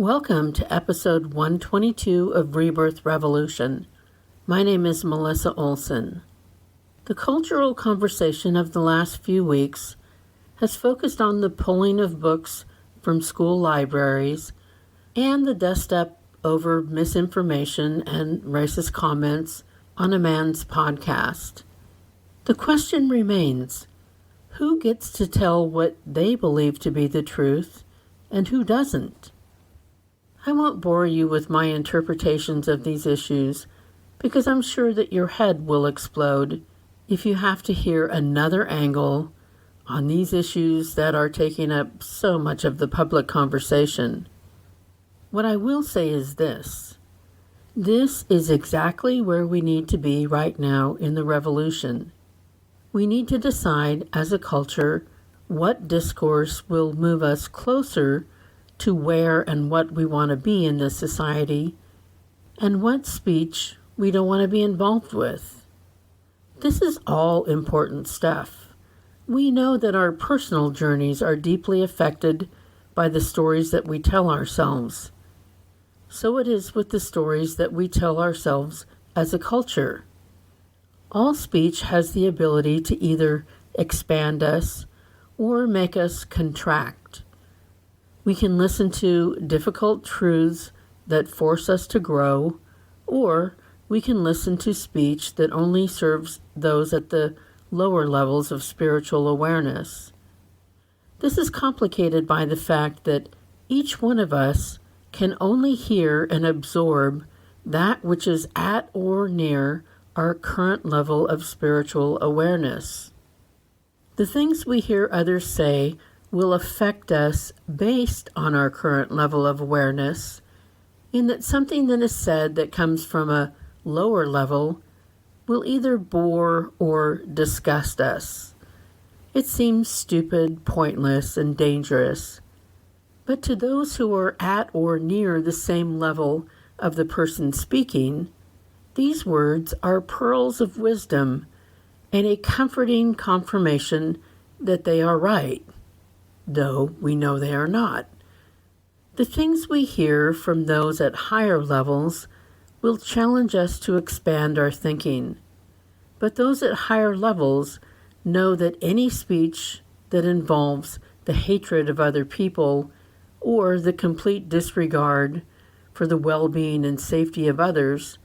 Welcome to episode 122 of Rebirth Revolution. My name is Melissa Olson. The cultural conversation of the last few weeks has focused on the pulling of books from school libraries and the dust-up over misinformation and racist comments on a man's podcast. The question remains, who gets to tell what they believe to be the truth and who doesn't? I won't bore you with my interpretations of these issues because I'm sure that your head will explode if you have to hear another angle on these issues that are taking up so much of the public conversation. What I will say is this. This is exactly where we need to be right now in the revolution. We need to decide as a culture what discourse will move us closer to where and what we want to be in this society, and what speech we don't want to be involved with. This is all important stuff. We know that our personal journeys are deeply affected by the stories that we tell ourselves. So it is with the stories that we tell ourselves as a culture. All speech has the ability to either expand us or make us contract. We can listen to difficult truths that force us to grow, or we can listen to speech that only serves those at the lower levels of spiritual awareness. This is complicated by the fact that each one of us can only hear and absorb that which is at or near our current level of spiritual awareness. The things we hear others say will affect us based on our current level of awareness, in that something that is said that comes from a lower level will either bore or disgust us. It seems stupid, pointless, and dangerous. But to those who are at or near the same level of the person speaking, these words are pearls of wisdom and a comforting confirmation that they are right, though we know they are not. The things we hear from those at higher levels will challenge us to expand our thinking, but those at higher levels know that any speech that involves the hatred of other people or the complete disregard for the well-being and safety of others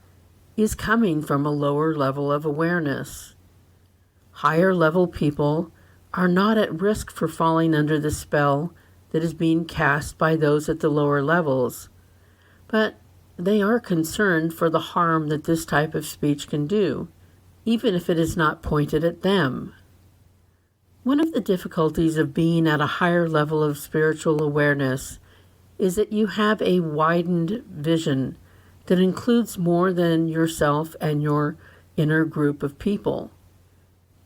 is coming from a lower level of awareness. Higher level people are not at risk for falling under the spell that is being cast by those at the lower levels, but they are concerned for the harm that this type of speech can do, even if it is not pointed at them. One of the difficulties of being at a higher level of spiritual awareness is that you have a widened vision that includes more than yourself and your inner group of people.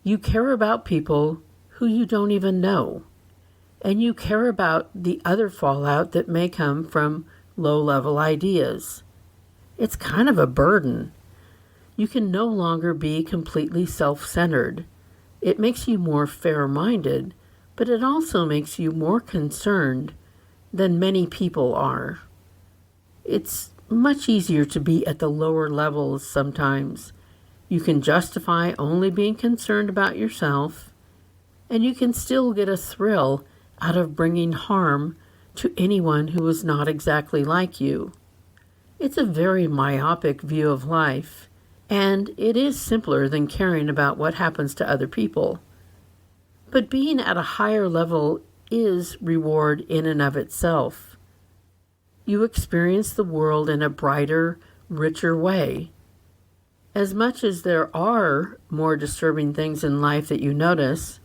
You care about people who you don't even know, and you care about the other fallout that may come from low-level ideas. It's kind of a burden. You can no longer be completely self-centered. It makes you more fair-minded, but it also makes you more concerned than many people are. It's much easier to be at the lower levels sometimes. You can justify only being concerned about yourself, and you can still get a thrill out of bringing harm to anyone who is not exactly like you. It's a very myopic view of life, and it is simpler than caring about what happens to other people. But being at a higher level is reward in and of itself. You experience the world in a brighter, richer way. As much as there are more disturbing things in life that you notice,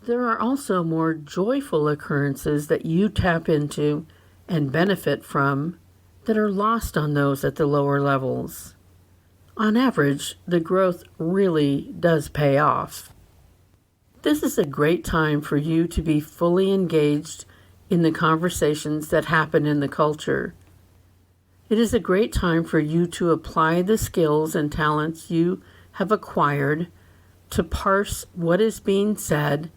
there are also more joyful occurrences that you tap into and benefit from that are lost on those at the lower levels. On average, the growth really does pay off. This is a great time for you to be fully engaged in the conversations that happen in the culture. It is a great time for you to apply the skills and talents you have acquired to parse what is being said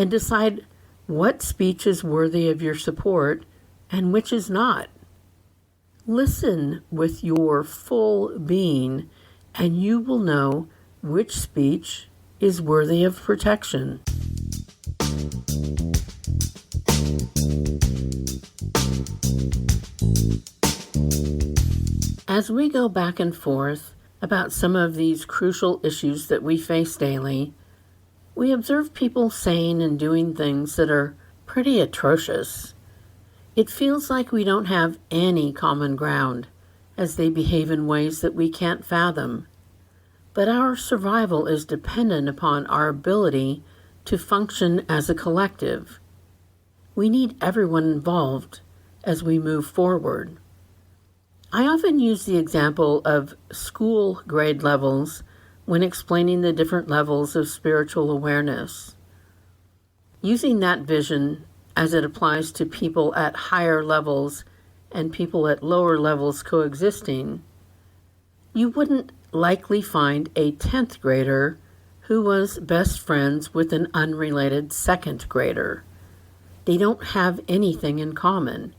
and decide what speech is worthy of your support and which is not. Listen with your full being, and you will know which speech is worthy of protection. As we go back and forth about some of these crucial issues that we face daily, we observe people saying and doing things that are pretty atrocious. It feels like we don't have any common ground, as they behave in ways that we can't fathom. But our survival is dependent upon our ability to function as a collective. We need everyone involved as we move forward. I often use the example of school grade levels when explaining the different levels of spiritual awareness. Using that vision as it applies to people at higher levels and people at lower levels coexisting, you wouldn't likely find a 10th grader who was best friends with an unrelated 2nd grader. They don't have anything in common.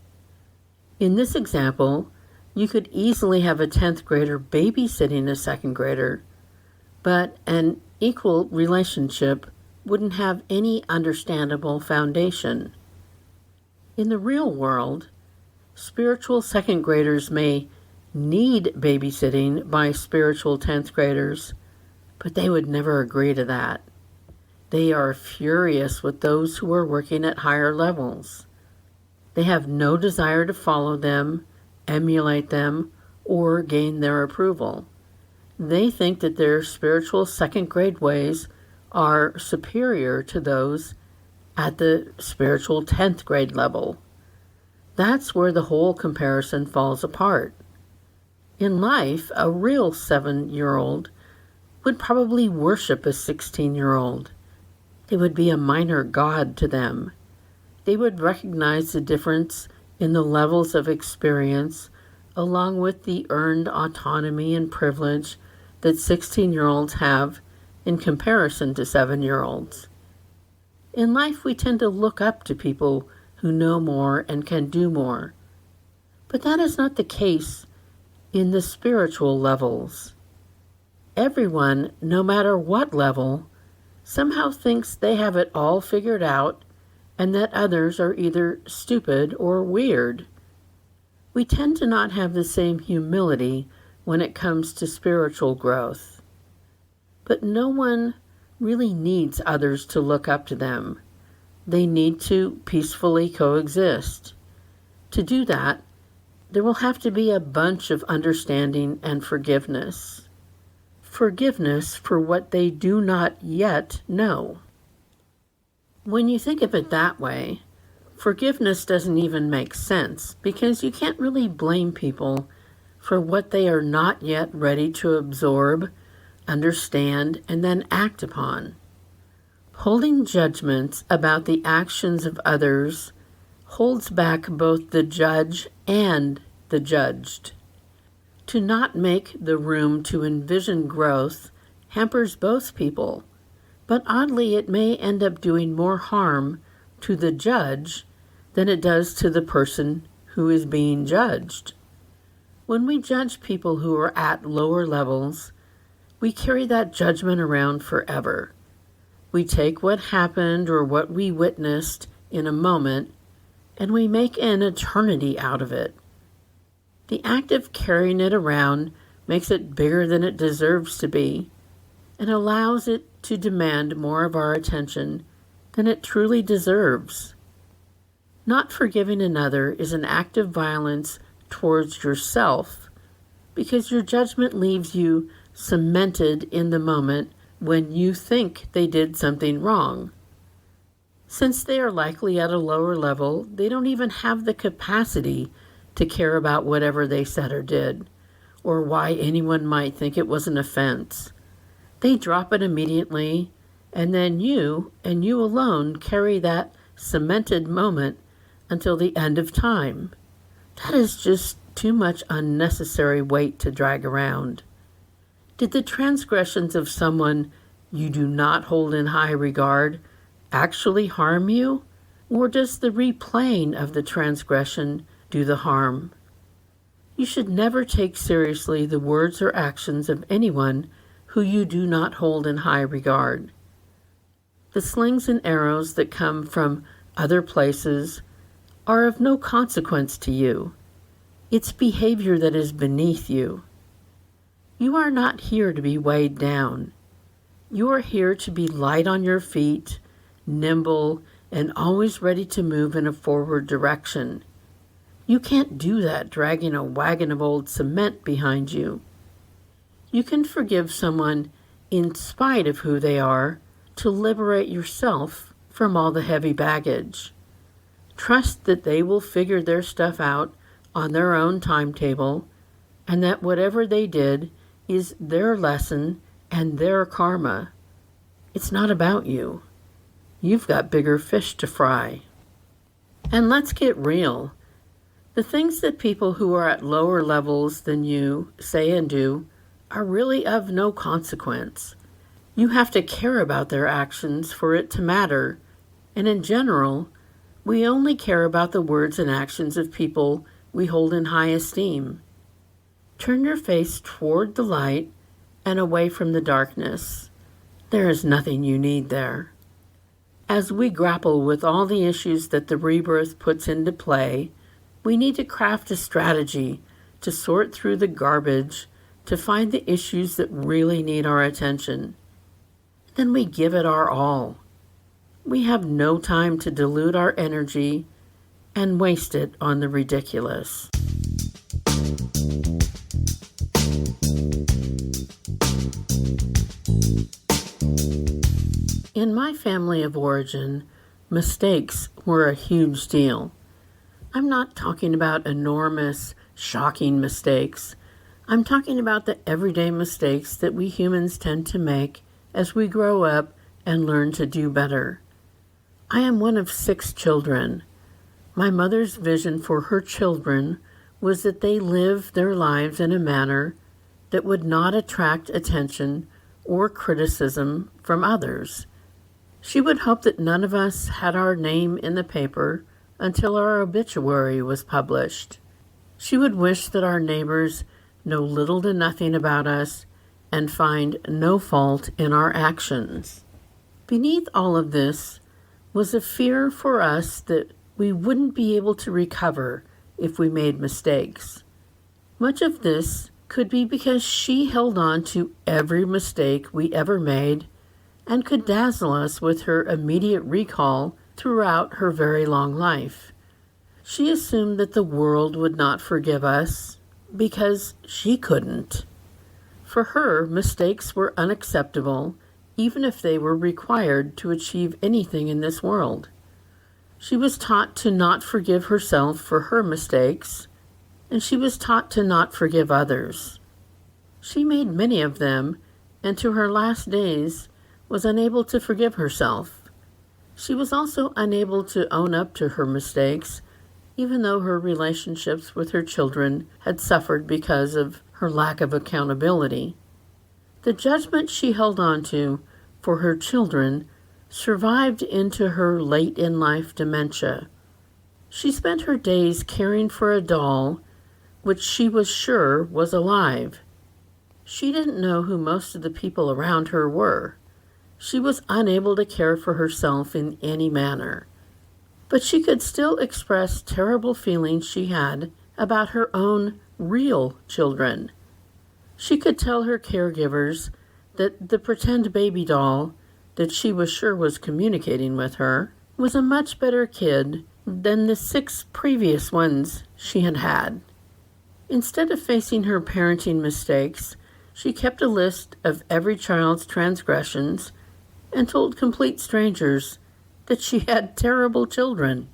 In this example, you could easily have a 10th grader babysitting a 2nd grader, but an equal relationship wouldn't have any understandable foundation. In the real world, spiritual 2nd graders may need babysitting by spiritual 10th graders, but they would never agree to that. They are furious with those who are working at higher levels. They have no desire to follow them, emulate them, or gain their approval. They think that their spiritual 2nd grade ways are superior to those at the spiritual 10th grade level. That's where the whole comparison falls apart. In life, a real 7-year-old would probably worship a 16-year-old. It would be a minor god to them. They would recognize the difference in the levels of experience, along with the earned autonomy and privilege that 16-year-olds have in comparison to 7-year-olds. In life, we tend to look up to people who know more and can do more. But that is not the case in the spiritual levels. Everyone, no matter what level, somehow thinks they have it all figured out and that others are either stupid or weird. We tend to not have the same humility when it comes to spiritual growth. But no one really needs others to look up to them. They need to peacefully coexist. To do that, there will have to be a bunch of understanding and forgiveness. Forgiveness for what they do not yet know. When you think of it that way, forgiveness doesn't even make sense, because you can't really blame people for what they are not yet ready to absorb, understand, and then act upon. Holding judgments about the actions of others holds back both the judge and the judged. To not make the room to envision growth hampers both people, but oddly it may end up doing more harm to the judge than it does to the person who is being judged. When we judge people who are at lower levels, we carry that judgment around forever. We take what happened or what we witnessed in a moment, and we make an eternity out of it. The act of carrying it around makes it bigger than it deserves to be, and allows it to demand more of our attention than it truly deserves. Not forgiving another is an act of violence towards yourself, because your judgment leaves you cemented in the moment when you think they did something wrong. Since they are likely at a lower level, they don't even have the capacity to care about whatever they said or did, or why anyone might think it was an offense. They drop it immediately, and then you, and you alone, carry that cemented moment until the end of time. That is just too much unnecessary weight to drag around. Did the transgressions of someone you do not hold in high regard actually harm you, or does the replaying of the transgression do the harm? You should never take seriously the words or actions of anyone who you do not hold in high regard. The slings and arrows that come from other places are of no consequence to you. It's behavior that is beneath you. You are not here to be weighed down. You are here to be light on your feet, nimble, and always ready to move in a forward direction. You can't do that dragging a wagon of old cement behind you. You can forgive someone in spite of who they are to liberate yourself from all the heavy baggage. Trust that they will figure their stuff out on their own timetable, and that whatever they did is their lesson and their karma. It's not about you. You've got bigger fish to fry. And let's get real. The things that people who are at lower levels than you say and do are really of no consequence. You have to care about their actions for it to matter, and in general, we only care about the words and actions of people we hold in high esteem. Turn your face toward the light and away from the darkness. There is nothing you need there. As we grapple with all the issues that the rebirth puts into play, we need to craft a strategy to sort through the garbage to find the issues that really need our attention. Then we give it our all. We have no time to dilute our energy and waste it on the ridiculous. In my family of origin, mistakes were a huge deal. I'm not talking about enormous, shocking mistakes. I'm talking about the everyday mistakes that we humans tend to make as we grow up and learn to do better. I am one of 6 children. My mother's vision for her children was that they live their lives in a manner that would not attract attention or criticism from others. She would hope that none of us had our name in the paper until our obituary was published. She would wish that our neighbors know little to nothing about us and find no fault in our actions. Beneath all of this was a fear for us that we wouldn't be able to recover if we made mistakes. Much of this could be because she held on to every mistake we ever made and could dazzle us with her immediate recall throughout her very long life. She assumed that the world would not forgive us because she couldn't. For her, mistakes were unacceptable, even if they were required to achieve anything in this world. She was taught to not forgive herself for her mistakes, and she was taught to not forgive others. She made many of them, and to her last days was unable to forgive herself. She was also unable to own up to her mistakes, even though her relationships with her children had suffered because of her lack of accountability. The judgment she held on to for her children survived into her late-in-life dementia. She spent her days caring for a doll which she was sure was alive. She didn't know who most of the people around her were. She was unable to care for herself in any manner, but she could still express terrible feelings she had about her own real children. She could tell her caregivers that the pretend baby doll that she was sure was communicating with her was a much better kid than the 6 previous ones she had had. Instead of facing her parenting mistakes, she kept a list of every child's transgressions and told complete strangers that she had terrible children.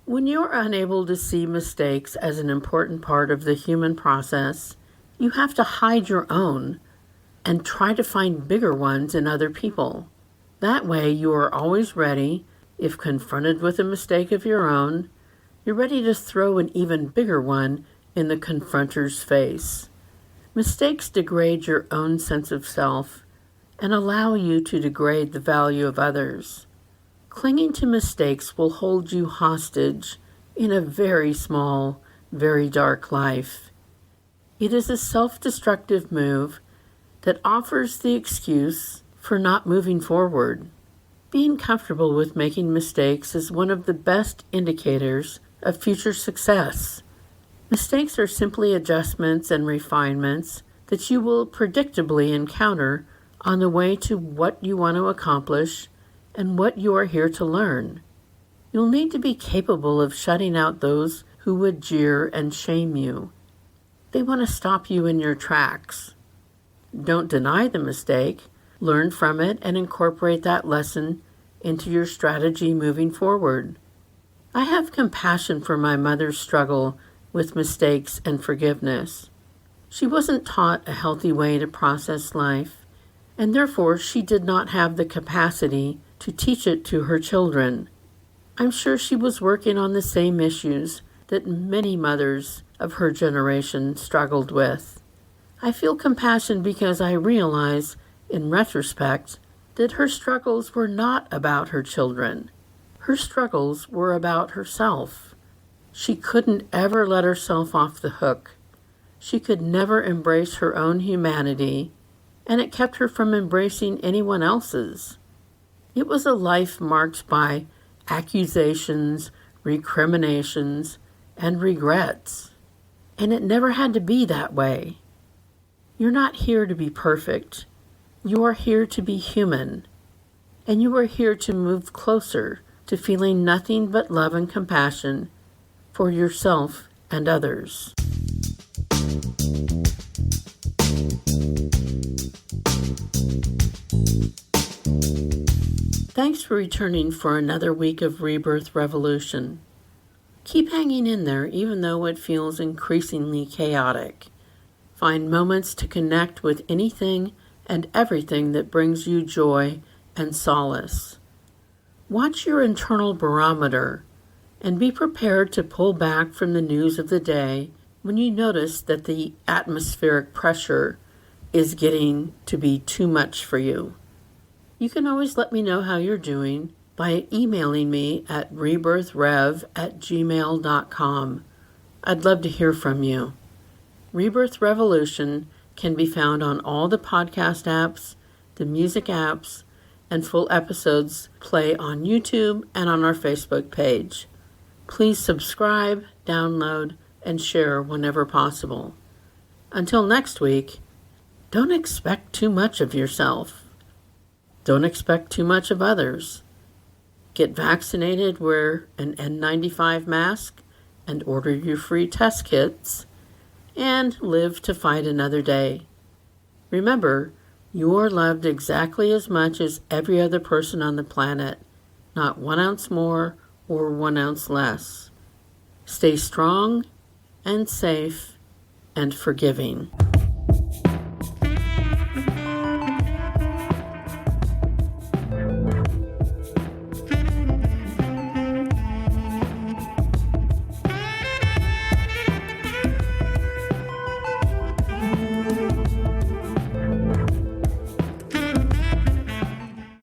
When you're unable to see mistakes as an important part of the human process, you have to hide your own and try to find bigger ones in other people. That way you are always ready, if confronted with a mistake of your own, you're ready to throw an even bigger one in the confronter's face. Mistakes degrade your own sense of self and allow you to degrade the value of others. Clinging to mistakes will hold you hostage in a very small, very dark life. It is a self-destructive move that offers the excuse for not moving forward. Being comfortable with making mistakes is one of the best indicators of future success. Mistakes are simply adjustments and refinements that you will predictably encounter on the way to what you want to accomplish and what you are here to learn. You'll need to be capable of shutting out those who would jeer and shame you. They want to stop you in your tracks. Don't deny the mistake. Learn from it and incorporate that lesson into your strategy moving forward. I have compassion for my mother's struggle with mistakes and forgiveness. She wasn't taught a healthy way to process life, and therefore she did not have the capacity to teach it to her children. I'm sure she was working on the same issues that many mothers of her generation struggled with. I feel compassion because I realize, in retrospect, that her struggles were not about her children. Her struggles were about herself. She couldn't ever let herself off the hook. She could never embrace her own humanity, and it kept her from embracing anyone else's. It was a life marked by accusations, recriminations, and regrets. And it never had to be that way. You're not here to be perfect. You are here to be human. And you are here to move closer to feeling nothing but love and compassion for yourself and others. Thanks for returning for another week of Rebirth Revolution. Keep hanging in there even though it feels increasingly chaotic. Find moments to connect with anything and everything that brings you joy and solace. Watch your internal barometer and be prepared to pull back from the news of the day when you notice that the atmospheric pressure is getting to be too much for you. You can always let me know how you're doing by emailing me at rebirthrev@gmail.com. I'd love to hear from you. Rebirth Revolution can be found on all the podcast apps, the music apps, and full episodes play on YouTube and on our Facebook page. Please subscribe, download, and share whenever possible. Until next week, don't expect too much of yourself. Don't expect too much of others. Get vaccinated, wear an N95 mask, and order your free test kits, and live to fight another day. Remember, you are loved exactly as much as every other person on the planet, not 1 ounce more or 1 ounce less. Stay strong and safe and forgiving.